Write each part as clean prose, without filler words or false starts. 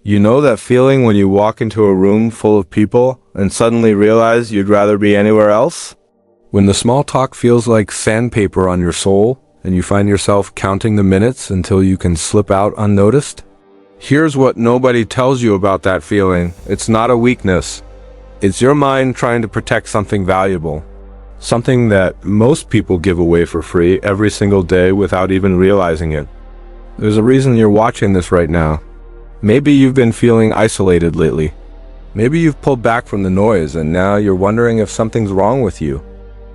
You know that feeling when you walk into a room full of people and suddenly realize you'd rather be anywhere else? When the small talk feels like sandpaper on your soul and you find yourself counting the minutes until you can slip out unnoticed? Here's what nobody tells you about that feeling. It's not a weakness. It's your mind trying to protect something valuable. Something that most people give away for free every single day without even realizing it. There's a reason you're watching this right now. Maybe you've been feeling isolated lately. Maybe you've pulled back from the noise and now you're wondering if something's wrong with you.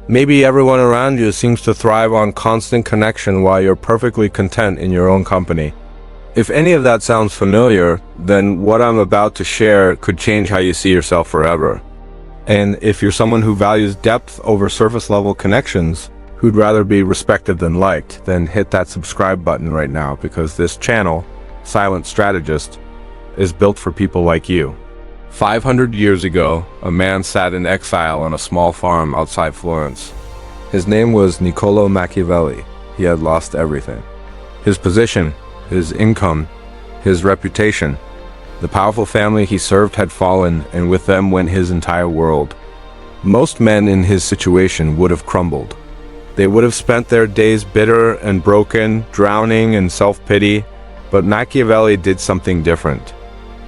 Maybe everyone around you seems to thrive on constant connection while you're perfectly content in your own company. If any of that sounds familiar, then what I'm about to share could change how you see yourself forever. And if you're someone who values depth over surface-level connections, who'd rather be respected than liked, then hit that subscribe button right now, because this channel, Silent Strategist, is built for people like you. 500 years ago, a man sat in exile on a small farm outside Florence. His name was Niccolò Machiavelli. He had lost everything. His position, his income, his reputation. The powerful family he served had fallen, and with them went his entire world. Most men in his situation would have crumbled. They would have spent their days bitter and broken, drowning in self-pity, but Machiavelli did something different.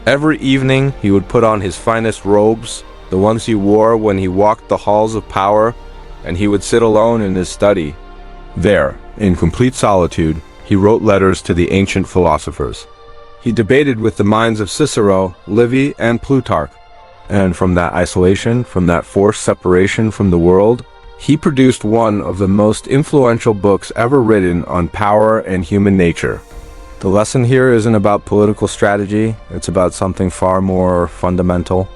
Every evening, he would put on his finest robes, the ones he wore when he walked the halls of power, and he would sit alone in his study. There, in complete solitude, he wrote letters to the ancient philosophers. He debated with the minds of Cicero, Livy, and Plutarch. And from that isolation, from that forced separation from the world, he produced one of the most influential books ever written on power and human nature. The lesson here isn't about political strategy, it's about something far more fundamental.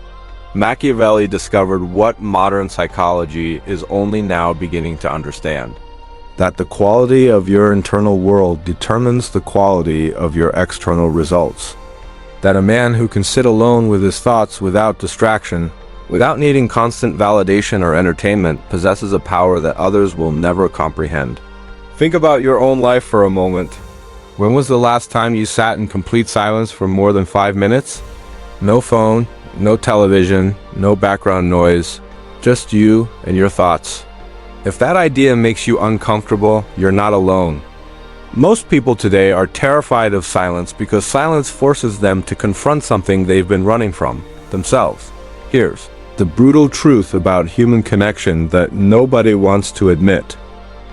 Machiavelli discovered what modern psychology is only now beginning to understand. That the quality of your internal world determines the quality of your external results. That a man who can sit alone with his thoughts without distraction, without needing constant validation or entertainment, possesses a power that others will never comprehend. Think about your own life for a moment. When was the last time you sat in complete silence for more than 5 minutes? No phone, no television, no background noise, just you and your thoughts. If that idea makes you uncomfortable, you're not alone. Most people today are terrified of silence because silence forces them to confront something they've been running from, themselves. Here's the brutal truth about human connection that nobody wants to admit.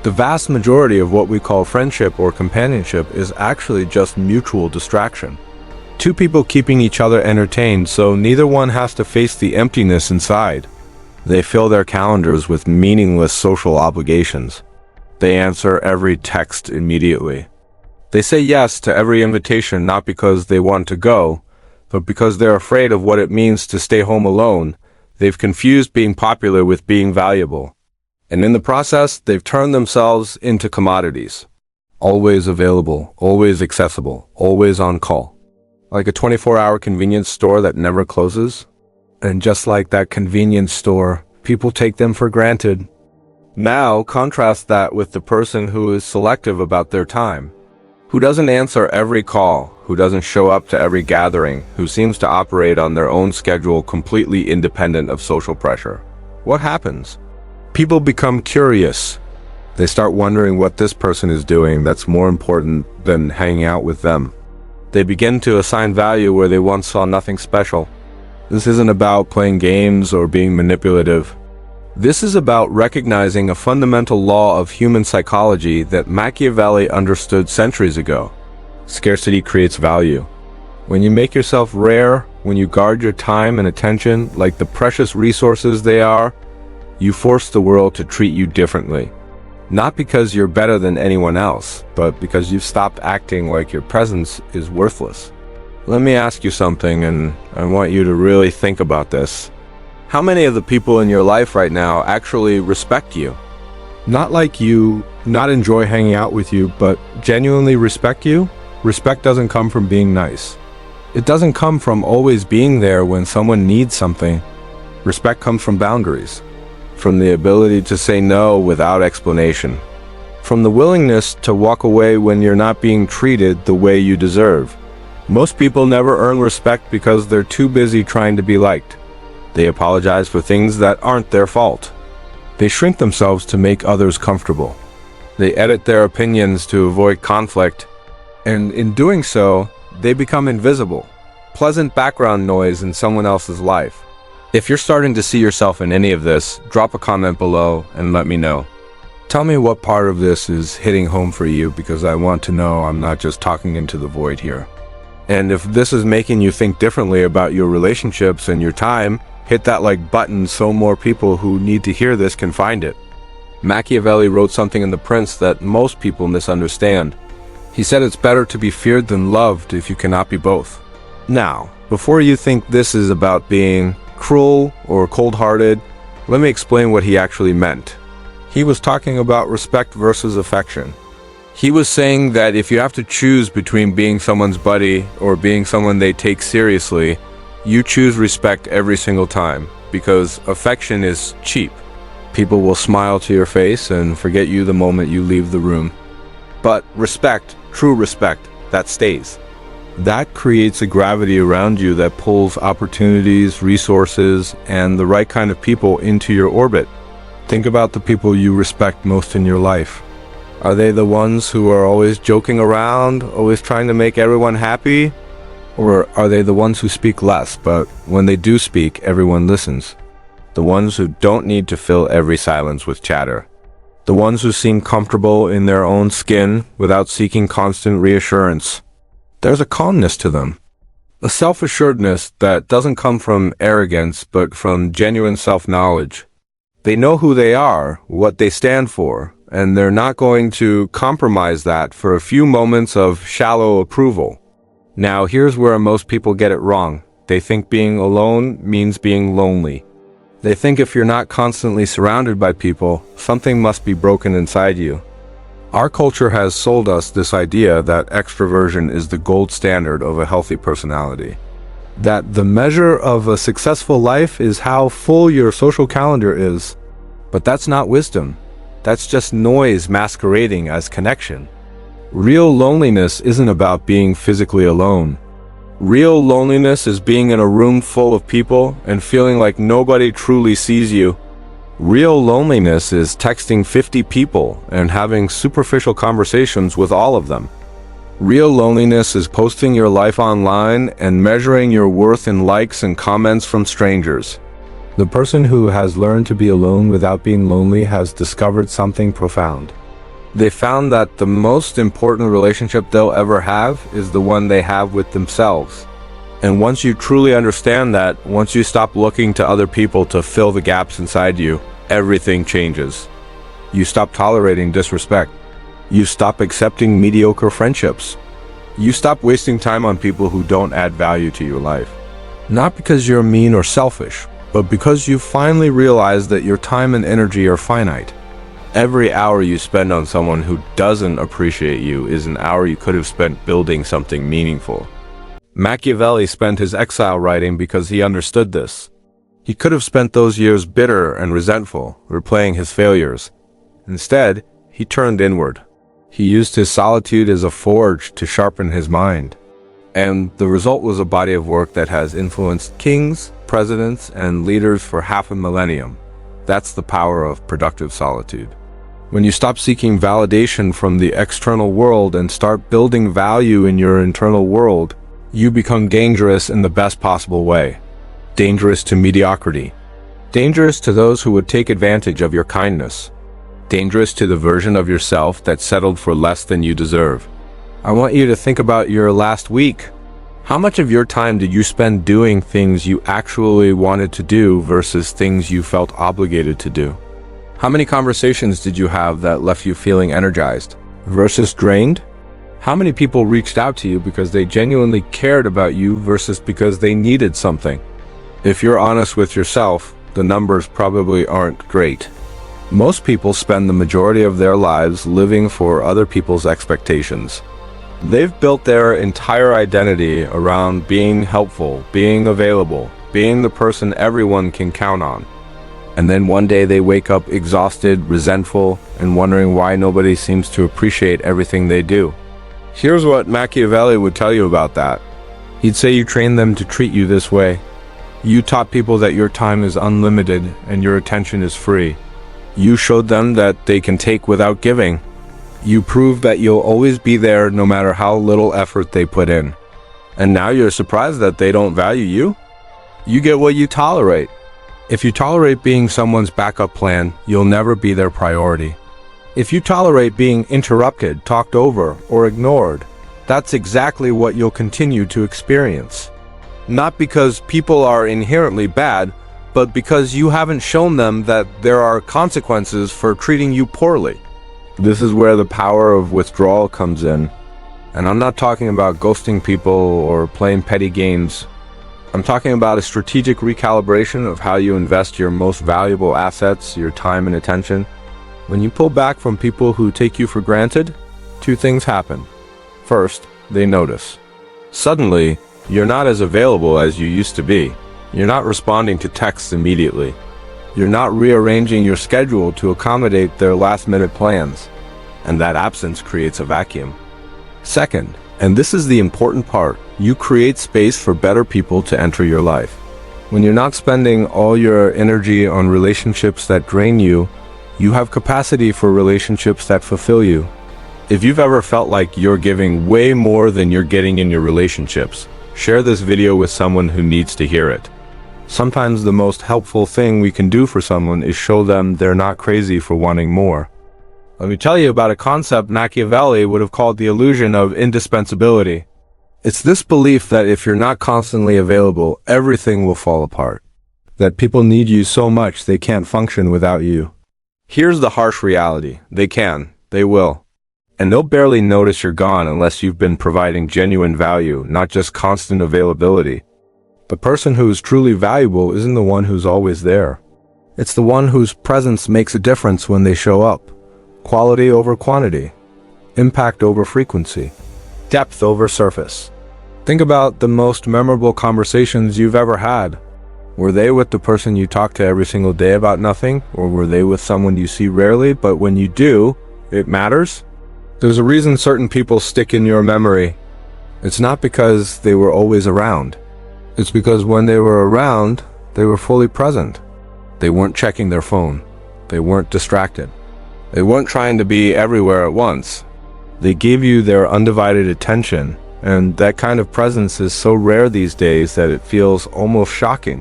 The vast majority of what we call friendship or companionship is actually just mutual distraction. Two people keeping each other entertained so neither one has to face the emptiness inside. They fill their calendars with meaningless social obligations. They answer every text immediately. They say yes to every invitation not because they want to go, but because they're afraid of what it means to stay home alone. They've confused being popular with being valuable. And in the process, they've turned themselves into commodities. Always available, always accessible, always on call. Like a 24-hour convenience store that never closes. And just like that convenience store, people take them for granted. Now, contrast that with the person who is selective about their time. Who doesn't answer every call, who doesn't show up to every gathering, who seems to operate on their own schedule completely independent of social pressure. What happens? People become curious. They start wondering what this person is doing that's more important than hanging out with them. They begin to assign value where they once saw nothing special. This isn't about playing games or being manipulative. This is about recognizing a fundamental law of human psychology that Machiavelli understood centuries ago. Scarcity creates value. When you make yourself rare, when you guard your time and attention like the precious resources they are, you force the world to treat you differently. Not because you're better than anyone else, but because you've stopped acting like your presence is worthless. Let me ask you something, and I want you to really think about this. How many of the people in your life right now actually respect you? Not like you, not enjoy hanging out with you, but genuinely respect you? Respect doesn't come from being nice. It doesn't come from always being there when someone needs something. Respect comes from boundaries. From the ability to say no without explanation. From the willingness to walk away when you're not being treated the way you deserve. Most people never earn respect because they're too busy trying to be liked. They apologize for things that aren't their fault. They shrink themselves to make others comfortable. They edit their opinions to avoid conflict, and in doing so, they become invisible, pleasant background noise in someone else's life. If you're starting to see yourself in any of this, drop a comment below and let me know. Tell me what part of this is hitting home for you, because I want to know I'm not just talking into the void here. And if this is making you think differently about your relationships and your time, hit that like button so more people who need to hear this can find it. Machiavelli wrote something in The Prince that most people misunderstand. He said it's better to be feared than loved if you cannot be both. Now, before you think this is about being cruel or cold-hearted, let me explain what he actually meant. He was talking about respect versus affection. He was saying that if you have to choose between being someone's buddy or being someone they take seriously, you choose respect every single time, because affection is cheap. People will smile to your face and forget you the moment you leave the room. But respect, true respect, that stays. That creates a gravity around you that pulls opportunities, resources, and the right kind of people into your orbit. Think about the people you respect most in your life. Are they the ones who are always joking around, always trying to make everyone happy? Or are they the ones who speak less, but when they do speak, everyone listens? The ones who don't need to fill every silence with chatter. The ones who seem comfortable in their own skin without seeking constant reassurance. There's a calmness to them. A self-assuredness that doesn't come from arrogance, but from genuine self-knowledge. They know who they are, what they stand for, and they're not going to compromise that for a few moments of shallow approval. Now, here's where most people get it wrong. They think being alone means being lonely. They think if you're not constantly surrounded by people, something must be broken inside you. Our culture has sold us this idea that extroversion is the gold standard of a healthy personality. That the measure of a successful life is how full your social calendar is. But that's not wisdom. That's just noise masquerading as connection. Real loneliness isn't about being physically alone. Real loneliness is being in a room full of people and feeling like nobody truly sees you. Real loneliness is texting 50 people and having superficial conversations with all of them. Real loneliness is posting your life online and measuring your worth in likes and comments from strangers. The person who has learned to be alone without being lonely has discovered something profound. They found that the most important relationship they'll ever have is the one they have with themselves. And once you truly understand that, once you stop looking to other people to fill the gaps inside you, everything changes. You stop tolerating disrespect. You stop accepting mediocre friendships. You stop wasting time on people who don't add value to your life. Not because you're mean or selfish, but because you finally realize that your time and energy are finite. Every hour you spend on someone who doesn't appreciate you is an hour you could have spent building something meaningful. Machiavelli spent his exile writing because he understood this. He could have spent those years bitter and resentful, replaying his failures. Instead, he turned inward. He used his solitude as a forge to sharpen his mind. And the result was a body of work that has influenced kings, presidents, and leaders for half a millennium. That's the power of productive solitude. When you stop seeking validation from the external world and start building value in your internal world, you become dangerous in the best possible way. Dangerous to mediocrity. Dangerous to those who would take advantage of your kindness. Dangerous to the version of yourself that settled for less than you deserve. I want you to think about your last week. How much of your time did you spend doing things you actually wanted to do versus things you felt obligated to do? How many conversations did you have that left you feeling energized versus drained? How many people reached out to you because they genuinely cared about you versus because they needed something? If you're honest with yourself, the numbers probably aren't great. Most people spend the majority of their lives living for other people's expectations. They've built their entire identity around being helpful, being available, being the person everyone can count on. And then one day they wake up exhausted, resentful, and wondering why nobody seems to appreciate everything they do. Here's what Machiavelli would tell you about that. He'd say you trained them to treat you this way. You taught people that your time is unlimited and your attention is free. You showed them that they can take without giving. You proved that you'll always be there no matter how little effort they put in. And now you're surprised that they don't value you? You get what you tolerate. If you tolerate being someone's backup plan, you'll never be their priority. If you tolerate being interrupted, talked over, or ignored, that's exactly what you'll continue to experience. Not because people are inherently bad, but because you haven't shown them that there are consequences for treating you poorly. This is where the power of withdrawal comes in. And I'm not talking about ghosting people or playing petty games. I'm talking about a strategic recalibration of how you invest your most valuable assets, your time and attention. When you pull back from people who take you for granted, two things happen. First, they notice. Suddenly, you're not as available as you used to be. You're not responding to texts immediately. You're not rearranging your schedule to accommodate their last-minute plans. And that absence creates a vacuum. Second, and this is the important part, you create space for better people to enter your life. When you're not spending all your energy on relationships that drain you, you have capacity for relationships that fulfill you. If you've ever felt like you're giving way more than you're getting in your relationships, share this video with someone who needs to hear it. Sometimes the most helpful thing we can do for someone is show them they're not crazy for wanting more. Let me tell you about a concept Machiavelli would have called the illusion of indispensability. It's this belief that if you're not constantly available, everything will fall apart. That people need you so much they can't function without you. Here's the harsh reality. They can. They will. And they'll barely notice you're gone unless you've been providing genuine value, not just constant availability. The person who is truly valuable isn't the one who's always there. It's the one whose presence makes a difference when they show up. Quality over quantity. Impact over frequency. Depth over surface. Think about the most memorable conversations you've ever had. Were they with the person you talk to every single day about nothing? Or were they with someone you see rarely, but when you do, it matters? There's a reason certain people stick in your memory. It's not because they were always around. It's because when they were around, they were fully present. They weren't checking their phone. They weren't distracted. They weren't trying to be everywhere at once. They gave you their undivided attention, and that kind of presence is so rare these days that it feels almost shocking.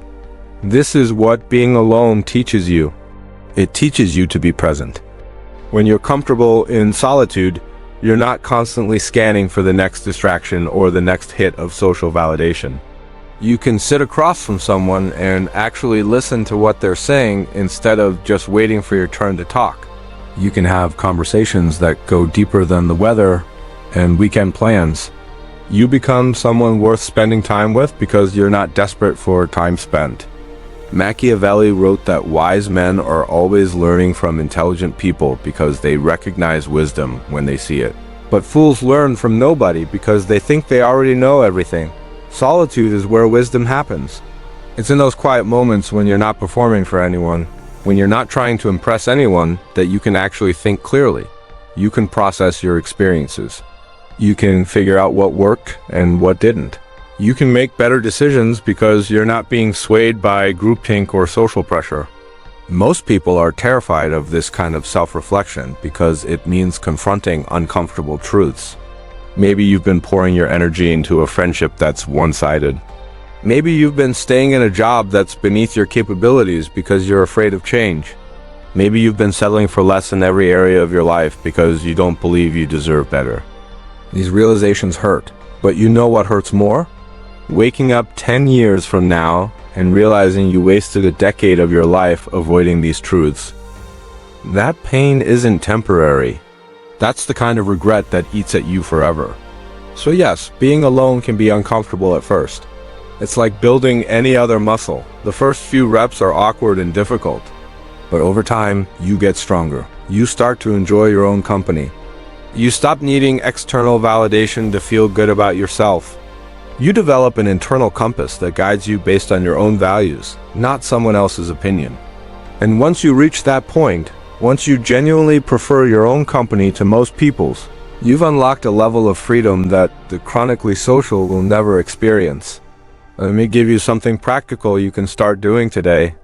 This is what being alone teaches you. It teaches you to be present. When you're comfortable in solitude, you're not constantly scanning for the next distraction or the next hit of social validation. You can sit across from someone and actually listen to what they're saying instead of just waiting for your turn to talk. You can have conversations that go deeper than the weather and weekend plans. You become someone worth spending time with because you're not desperate for time spent. Machiavelli wrote that wise men are always learning from intelligent people because they recognize wisdom when they see it. But fools learn from nobody because they think they already know everything. Solitude is where wisdom happens. It's in those quiet moments when you're not performing for anyone, when you're not trying to impress anyone, that you can actually think clearly. You can process your experiences. You can figure out what worked and what didn't. You can make better decisions because you're not being swayed by groupthink or social pressure. Most people are terrified of this kind of self-reflection because it means confronting uncomfortable truths. Maybe you've been pouring your energy into a friendship that's one-sided. Maybe you've been staying in a job that's beneath your capabilities because you're afraid of change. Maybe you've been settling for less in every area of your life because you don't believe you deserve better. These realizations hurt, but you know what hurts more? Waking up 10 years from now and realizing you wasted a decade of your life avoiding these truths. That pain isn't temporary. That's the kind of regret that eats at you forever. So yes, being alone can be uncomfortable at first. It's like building any other muscle. The first few reps are awkward and difficult. But over time, you get stronger. You start to enjoy your own company. You stop needing external validation to feel good about yourself. You develop an internal compass that guides you based on your own values, not someone else's opinion. And once you reach that point, once you genuinely prefer your own company to most people's, You've unlocked a level of freedom that the chronically social will never experience. Let me give you something practical you can start doing today.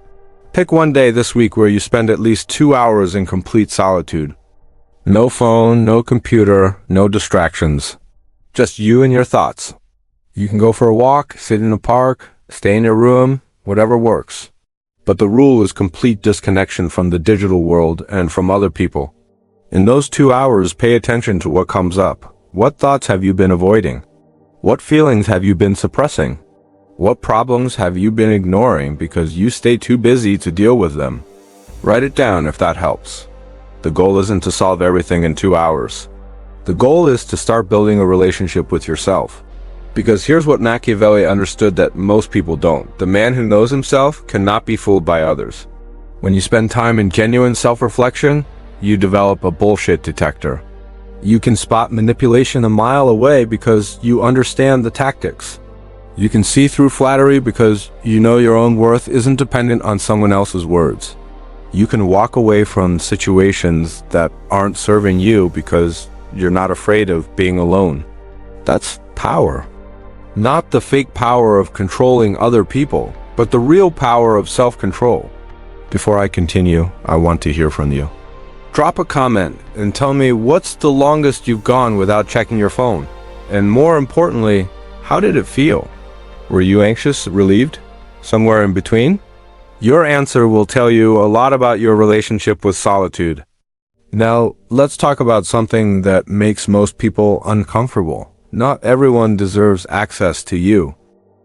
Pick one day this week where you spend at least 2 hours in complete solitude. No phone, no computer, no distractions. Just you and your thoughts. You can go for a walk, sit in a park, stay in your room, whatever works. But the rule is complete disconnection from the digital world and from other people. In those 2 hours, pay attention to what comes up. What thoughts have you been avoiding? What feelings have you been suppressing? What problems have you been ignoring because you stay too busy to deal with them? Write it down if that helps. The goal isn't to solve everything in 2 hours. The goal is to start building a relationship with yourself. Because here's what Machiavelli understood that most people don't. The man who knows himself cannot be fooled by others. When you spend time in genuine self-reflection, you develop a bullshit detector. You can spot manipulation a mile away because you understand the tactics. You can see through flattery because you know your own worth isn't dependent on someone else's words. You can walk away from situations that aren't serving you because you're not afraid of being alone. That's power. Not the fake power of controlling other people, but the real power of self-control. Before I continue, I want to hear from you. Drop a comment and tell me what's the longest you've gone without checking your phone. And more importantly, how did it feel? Were you anxious, relieved, somewhere in between? Your answer will tell you a lot about your relationship with solitude. Now, let's talk about something that makes most people uncomfortable. Not everyone deserves access to you.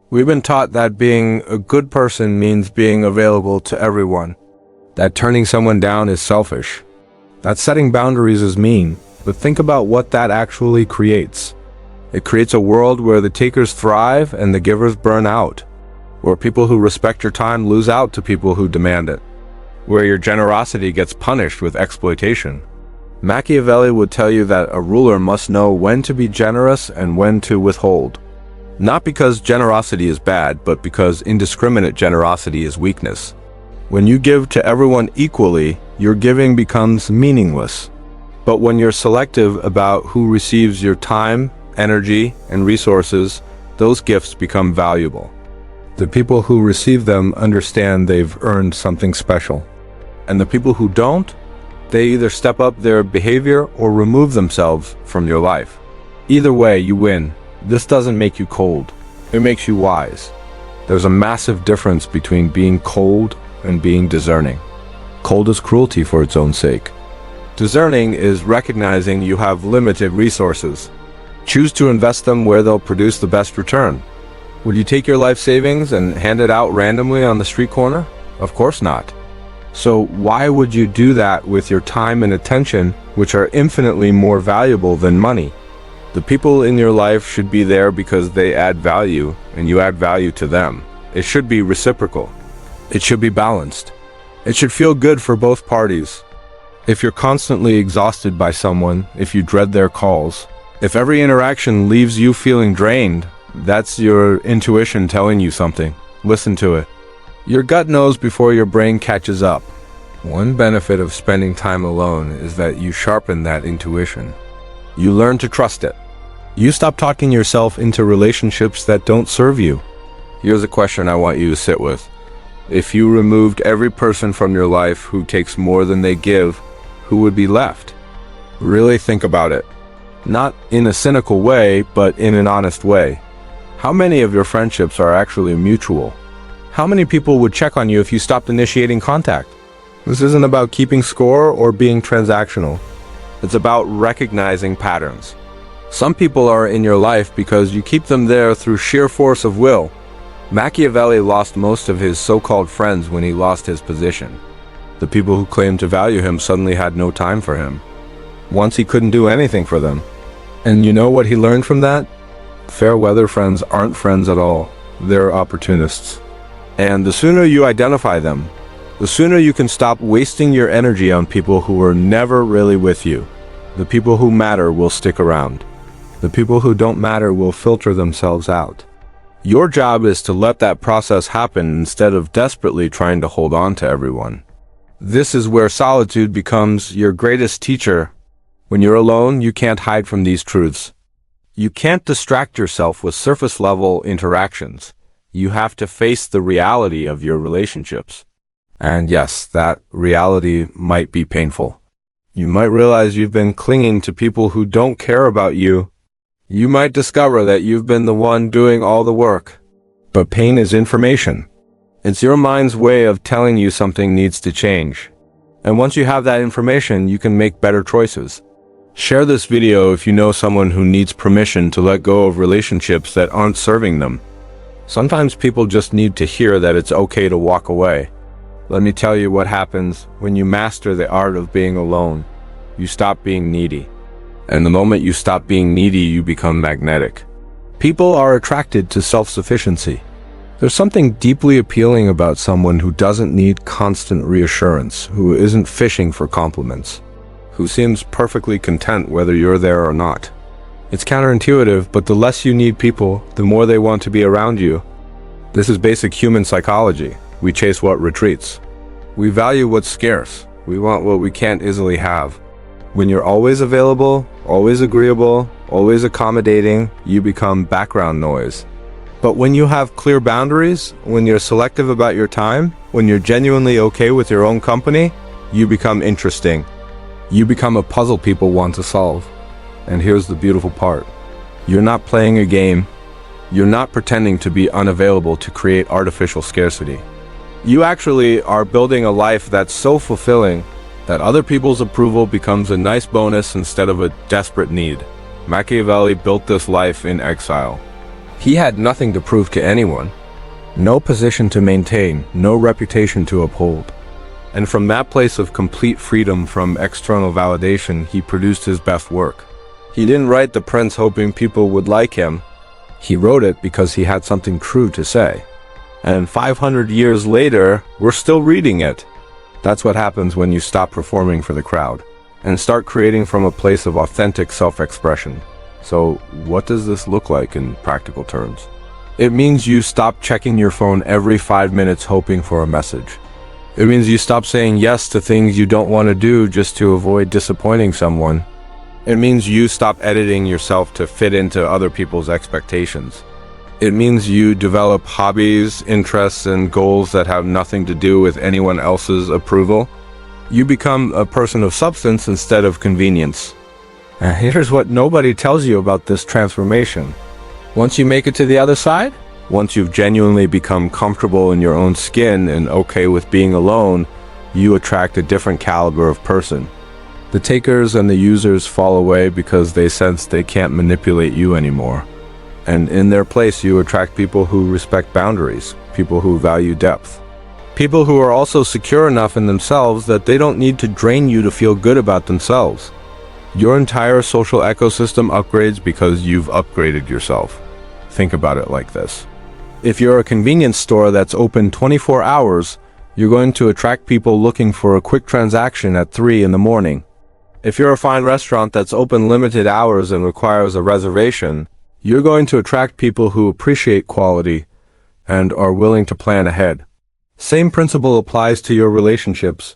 We've been taught that being a good person means being available to everyone. That turning someone down is selfish. That setting boundaries is mean, but think about what that actually creates. It creates a world where the takers thrive and the givers burn out, where people who respect your time lose out to people who demand it, where your generosity gets punished with exploitation. Machiavelli would tell you that a ruler must know when to be generous and when to withhold. Not because generosity is bad, but because indiscriminate generosity is weakness. When you give to everyone equally, your giving becomes meaningless. But when you're selective about who receives your time, energy, and resources, those gifts become valuable. The people who receive them understand they've earned something special. And the people who don't, they either step up their behavior or remove themselves from your life. Either way, you win. This doesn't make you cold. It makes you wise. There's a massive difference between being cold and being discerning. Cold is cruelty for its own sake. Discerning is recognizing you have limited resources. Choose to invest them where they'll produce the best return. Would you take your life savings and hand it out randomly on the street corner? Of course not. So why would you do that with your time and attention, which are infinitely more valuable than money? The people in your life should be there because they add value, and you add value to them. It should be reciprocal. It should be balanced. It should feel good for both parties. If you're constantly exhausted by someone, if you dread their calls, if every interaction leaves you feeling drained, that's your intuition telling you something. Listen to it. Your gut knows before your brain catches up. One benefit of spending time alone is that you sharpen that intuition. You learn to trust it. You stop talking yourself into relationships that don't serve you. Here's a question I want you to sit with. If you removed every person from your life who takes more than they give, who would be left? Really think about it. Not in a cynical way, but in an honest way. How many of your friendships are actually mutual? How many people would check on you if you stopped initiating contact? This isn't about keeping score or being transactional. It's about recognizing patterns. Some people are in your life because you keep them there through sheer force of will. Machiavelli lost most of his so-called friends when he lost his position. The people who claimed to value him suddenly had no time for him. Once he couldn't do anything for them. And you know what he learned from that? Fair weather friends aren't friends at all. They're opportunists. And the sooner you identify them, the sooner you can stop wasting your energy on people who were never really with you. The people who matter will stick around. The people who don't matter will filter themselves out. Your job is to let that process happen instead of desperately trying to hold on to everyone. This is where solitude becomes your greatest teacher When you're alone, you can't hide from these truths. You can't distract yourself with surface-level interactions. You have to face the reality of your relationships. And yes, that reality might be painful. You might realize you've been clinging to people who don't care about you. You might discover that you've been the one doing all the work. But pain is information. It's your mind's way of telling you something needs to change. And once you have that information, you can make better choices. Share this video if you know someone who needs permission to let go of relationships that aren't serving them. Sometimes people just need to hear that it's okay to walk away. Let me tell you what happens when you master the art of being alone. You stop being needy. And the moment you stop being needy, you become magnetic. People are attracted to self-sufficiency. There's something deeply appealing about someone who doesn't need constant reassurance, who isn't fishing for compliments, who seems perfectly content whether you're there or not. It's counterintuitive, but the less you need people, the more they want to be around you. This is basic human psychology. We chase what retreats. We value what's scarce. We want what we can't easily have. When you're always available, always agreeable, always accommodating, you become background noise. But when you have clear boundaries, when you're selective about your time, when you're genuinely okay with your own company, you become interesting. You become a puzzle people want to solve. And here's the beautiful part. You're not playing a game. You're not pretending to be unavailable to create artificial scarcity. You actually are building a life that's so fulfilling that other people's approval becomes a nice bonus instead of a desperate need. Machiavelli built this life in exile. He had nothing to prove to anyone, no position to maintain, no reputation to uphold. And from that place of complete freedom from external validation, he produced his best work. He didn't write The Prince hoping people would like him. He wrote it because he had something true to say. And 500 years later, we're still reading it. That's what happens when you stop performing for the crowd and start creating from a place of authentic self-expression. So what does this look like in practical terms? It means you stop checking your phone every 5 minutes hoping for a message. It means you stop saying yes to things you don't want to do just to avoid disappointing someone. It means you stop editing yourself to fit into other people's expectations. It means you develop hobbies, interests, and goals that have nothing to do with anyone else's approval. You become a person of substance instead of convenience. And here's what nobody tells you about this transformation. Once you make it to the other side, once you've genuinely become comfortable in your own skin and okay with being alone, you attract a different caliber of person. The takers and the users fall away because they sense they can't manipulate you anymore. And in their place, you attract people who respect boundaries, people who value depth. People who are also secure enough in themselves that they don't need to drain you to feel good about themselves. Your entire social ecosystem upgrades because you've upgraded yourself. Think about it like this. If you're a convenience store that's open 24 hours, you're going to attract people looking for a quick transaction at 3 in the morning. If you're a fine restaurant that's open limited hours and requires a reservation, you're going to attract people who appreciate quality and are willing to plan ahead. Same principle applies to your relationships.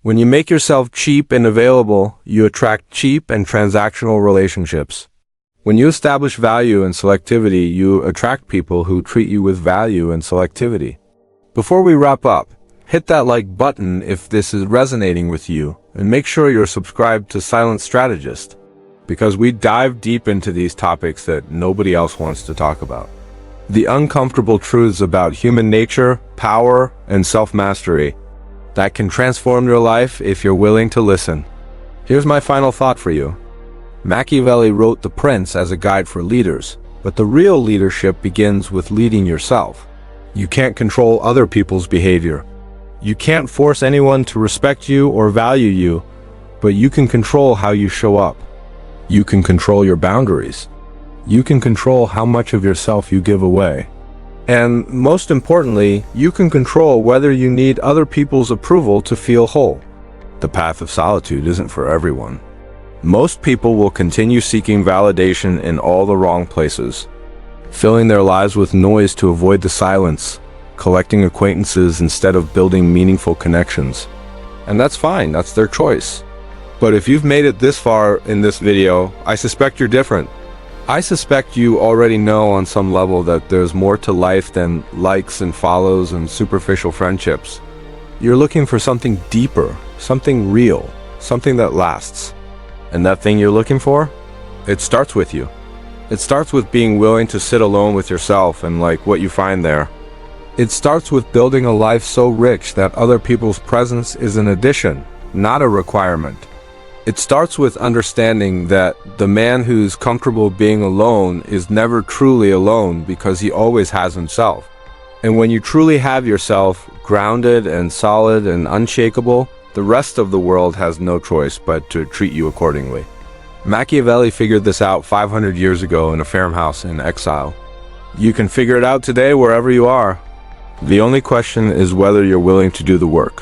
When you make yourself cheap and available, you attract cheap and transactional relationships. When you establish value and selectivity, you attract people who treat you with value and selectivity. Before we wrap up, hit that like button if this is resonating with you, and make sure you're subscribed to Silent Strategist, because we dive deep into these topics that nobody else wants to talk about. The uncomfortable truths about human nature, power, and self-mastery that can transform your life if you're willing to listen. Here's my final thought for you. Machiavelli wrote The Prince as a guide for leaders, but the real leadership begins with leading yourself. You can't control other people's behavior. You can't force anyone to respect you or value you, but you can control how you show up. You can control your boundaries. You can control how much of yourself you give away. And most importantly, you can control whether you need other people's approval to feel whole. The path of solitude isn't for everyone. Most people will continue seeking validation in all the wrong places, filling their lives with noise to avoid the silence, collecting acquaintances instead of building meaningful connections. And that's fine, that's their choice. But if you've made it this far in this video, I suspect you're different. I suspect you already know on some level that there's more to life than likes and follows and superficial friendships. You're looking for something deeper, something real, something that lasts. And that thing you're looking for? It starts with you. It starts with being willing to sit alone with yourself and like what you find there. It starts with building a life so rich that other people's presence is an addition, not a requirement. It starts with understanding that the man who's comfortable being alone is never truly alone because he always has himself. And when you truly have yourself, grounded and solid and unshakable, the rest of the world has no choice but to treat you accordingly. Machiavelli figured this out 500 years ago in a farmhouse in exile. You can figure it out today wherever you are. The only question is whether you're willing to do the work.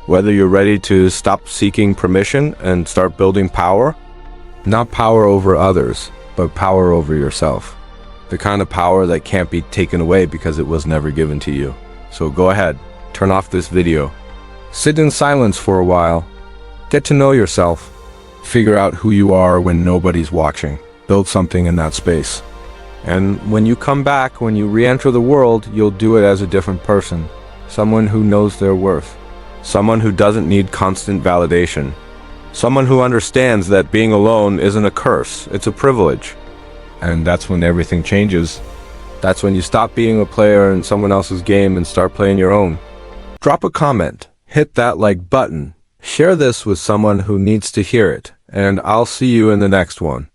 Whether you're ready to stop seeking permission and start building power. Not power over others, but power over yourself. The kind of power that can't be taken away because it was never given to you. So go ahead, turn off this video. Sit in silence for a while. Get to know yourself. Figure out who you are when nobody's watching. Build something in that space. And when you come back, when you re-enter the world, you'll do it as a different person. Someone who knows their worth. Someone who doesn't need constant validation. Someone who understands that being alone isn't a curse, it's a privilege. And that's when everything changes. That's when you stop being a player in someone else's game and start playing your own. Drop a comment, hit that like button, share this with someone who needs to hear it, and I'll see you in the next one.